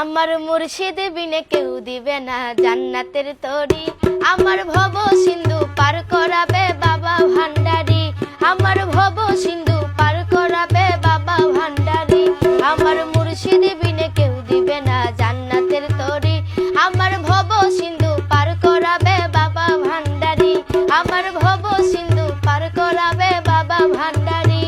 আমার মুর্শিদ বিনে কেউ দিবে না জান্নাতের তরি, আমার ভব সিন্ধু পার করাবে বাবা ভান্ডারি, আমার ভব সিন্ধু পার করাবে বাবা ভান্ডারি। আমার মুর্শিদ বিনে কেউ দিবে না জান্নাতের তরি, আমার ভব সিন্ধু পার করাবে বাবা ভান্ডারি, আমার ভব সিন্ধু পার করাবে বাবা ভান্ডারি।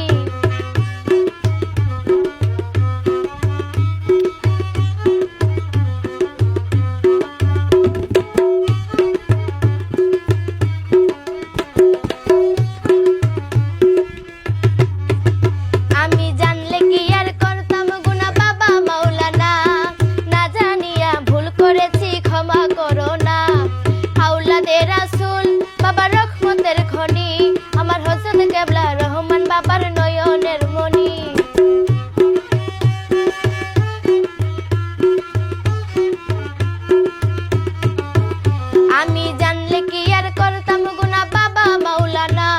বাবা রহমতের খনি, আমার হযরত কেবলা রহমান বাবার নয়নের মনি। আমি জানলে কি আর করতাম গুনাহ বাবা মাওলানা,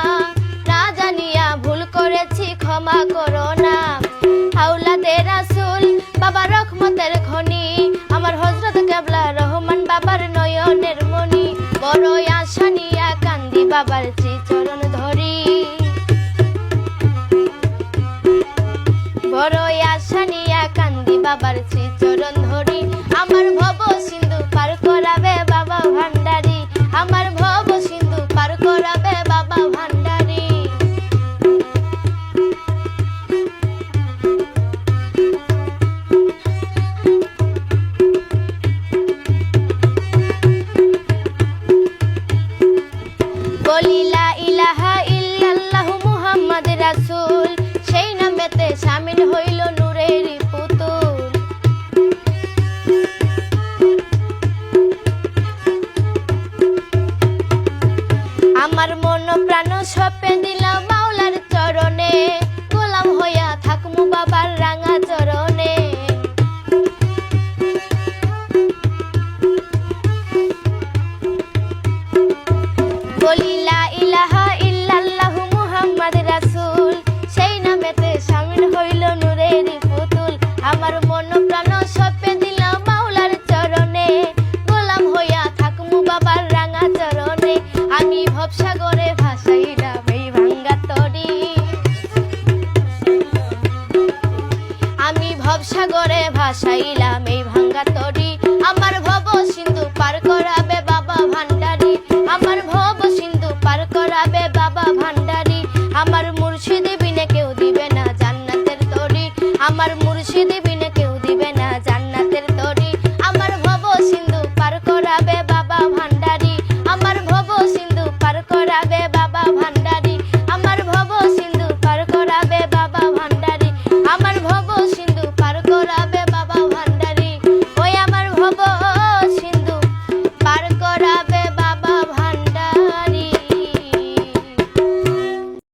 না জানিয়া ভুল করেছি ক্ষমা করো না। আওলাদে রাসূল বাবা রহমতের খনি, আমার হযরত কেবলা রহমান বাবার নয়নের মনি। বড় আশা নিয়া কান্দি বাবার শ্রীচরণ ধরি, বড় আশা নিয়া কান্দি বাবার শ্রীচরণ